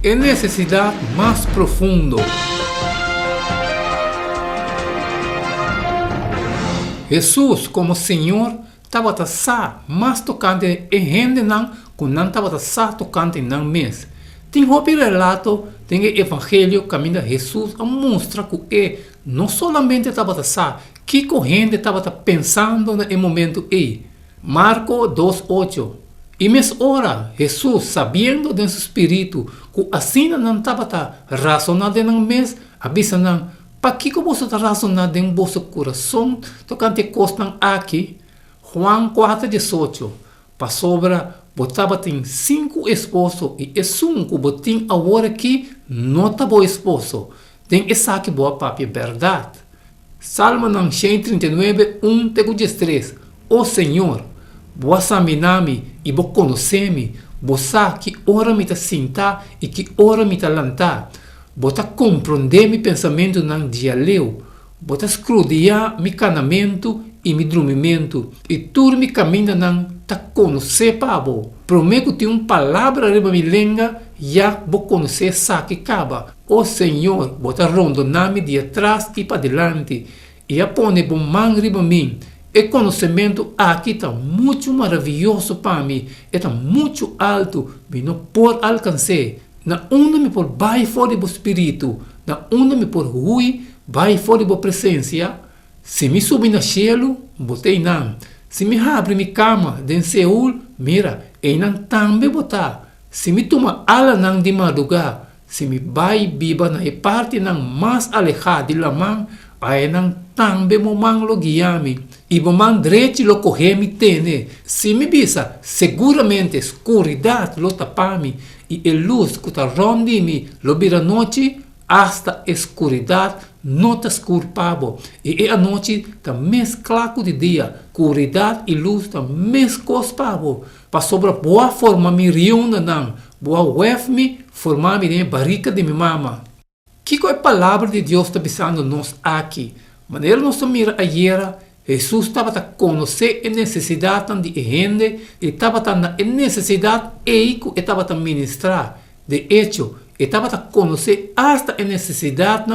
é necessidade mais profunda. Jesus, como Senhor, estava mais tocante em gente não, quando não estava tocante não mesmo. Tem um relato, tem o Evangelho, caminho de Jesus, a mostra que não somente estava que a gente estava pensando no momento aí. Marcos 2:8. E mesmo hora, Jesus, sabendo de seu espírito, que assim não estava razonando no mês, avisa não, para que você está razonando em vosso coração, tocante coisas aqui, Juan 4:18, para sobra, botava tem 5 esposos e esse que botim agora aqui não está bom esposo. Tem essa aqui boa papi, verdade. Salmo 139, 1-3. Ó Senhor, boa saminami e boa conhecer-me, boa que ora me tá sentar e que ora me tá lantar. Bota compreender meu pensamento não dialeu, bota escrudiar meu canamento e meu dormimento, e tudo me caminha não tá conhecer pabo. Prometo que uma palavra riba mi lenga, já vou conhecer saque caba. Ó Senhor, bota rondoname de atrás e para delante, e a pone bom man riba mim. E conhecimento aqui está muito maravilhoso para mim, está muito alto, mas não pode alcançar. Na onde me por vai fora do espírito, na onde me por rui, vai fora da presença. Se me subir no cielo, botei não. Se me abre minha cama, den Seul, mira, e não também botar. Se me toma ala não de madrugada, se me vai biba na parte não mais alejada de la mão, aí não também mo man lo guiame. E mo man direito lo correr me tene. Se me bisa, seguramente escuridade lo tapame, e a luz que está rondime lo vira noite, hasta escuridade não está escurpado. E a noite está mais claro de dia, escuridade e luz está mais cospado. Para sobre boa forma me reúna não, boa wef me formar me barrica de minha mama. Que é a palavra de Deus está pensando nós aqui? Maneira nós mira ayer, Jesus estava a conhecer a necessidade de gente, e estava na necessidade e estava a ministrar. De hecho, estava a conhecer hasta a necessidade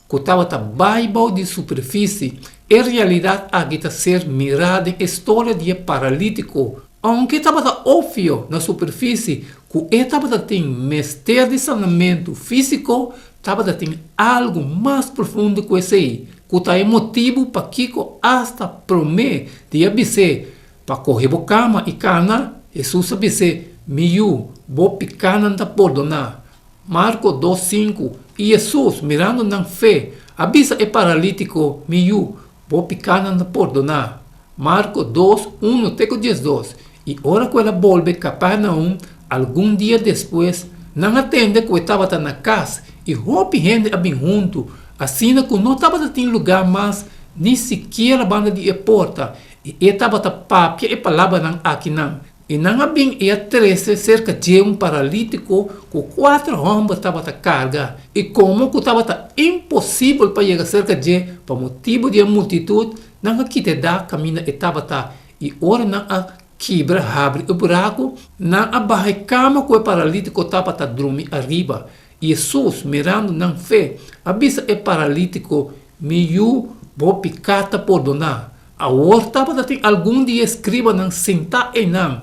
que estava a Bible de superfície. Em realidade, aqui está ser mirada a história de paralítico. Aunque estava óbvio na superfície que estava a ter mistério de sanamento físico, estava a ter algo mais profundo que esse aí. Que está motivo para que hasta promete de avisar para correr a cama e cana, Jesus avisou, miu, vou picar não perdonar. Marcos 2:5, e Jesus, mirando na fé, avisa o paralítico, miu, vou picar não perdonar. Marcos 2:1-12, e ora que ela volve a Capernaum, algum dia depois, não atende que estava na casa, e roupa gente bem junto, assim que não estava em lugar mais, nem sequer a banda de porta, e estava a papia e palavra não aqui não. E não havia e a 13 cerca de paralítico com 4 homens estava a carga. E como que estava impossível para chegar cerca de, por motivo de multitude, não aqui te dá caminho estava e ora não a quebra abre o buraco, não a barra cama com o paralítico estava a dormir arriba. Jesus, mirando na fé, avisa o paralítico, miu, vou picar por donar. A hora estava a ter algum dia escriba não sentar e não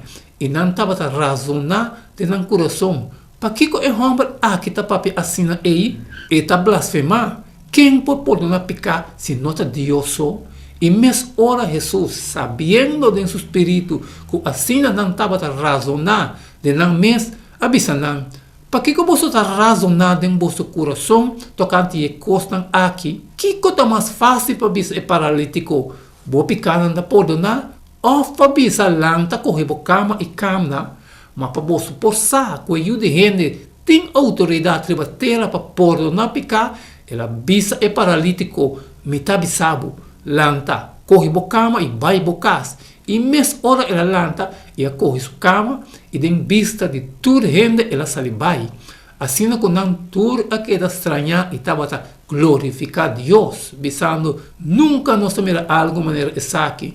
estava a razonar de não coração. Para que o homem aqui está para assinar aí, e está blasfemar? Quem pode perdonar picar se não está Deus só? E mesmo hora Jesus, sabendo de seu espírito, que assim não estava a razonar de não mesmo, avisa não. Para que você está razonando em vosso coração, tocante a coisas aqui? Que coisa mais fácil para o paralítico? Vou picar não perdonar? Ou para bisa lanta correr a cama e cama, mas para você forçar que o de gente tem autoridade para ter para perdonar picar, ela bisa é paralítico, metade bisabo, lanta, corre a cama e vai a casa. E mesmo hora ela lanta, e corre a cama, e tem vista de toda gente, ela sai vai. Assim que não tudo aquela estranha e estava a glorificar Deus, visando nunca nós mira algo maneira essa aqui.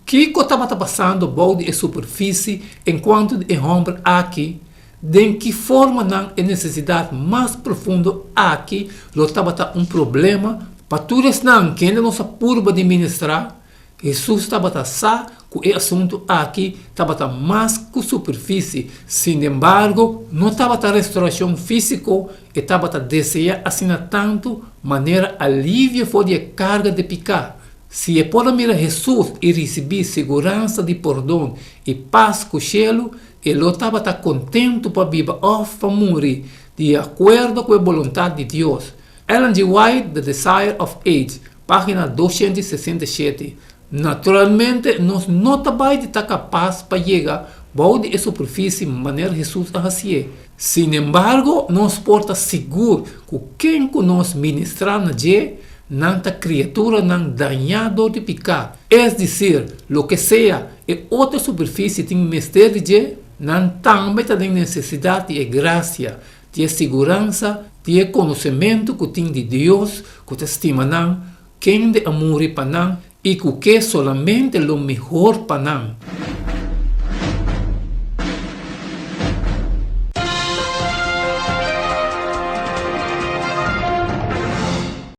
Que estava passando balde e superfície enquanto o homem aqui, de que forma não é necessidade mais profunda aqui, lo estava um problema, para todos não, que ainda não se purba de ministrar, Jesus estava sa com o assunto aqui, estava mais com superfície, sin embargo, não estava restauração física, estava desejar assim tanto, maneira alívio for de carga de picar. Se é por mirar Jesus e receber segurança de perdão e paz com o cielo, ele estava contente para viver ou para morrer, de acordo com a vontade de Deus. Ellen G. White, The Desire of Age, página 267. Naturalmente, nós não estamos capazes para chegar a superfície de maneira Jesus assim. Sin embargo, nós podemos seguro que quem que nós ministrar na dia, nanta criatura não danhado de picar. É dizer, lo que seja, e outra superfície tem mistério de não também tem necessidade de graça, de segurança, de conhecimento que tem de Deus, que te estima não, quem de amor para não, e que solamente o melhor para não.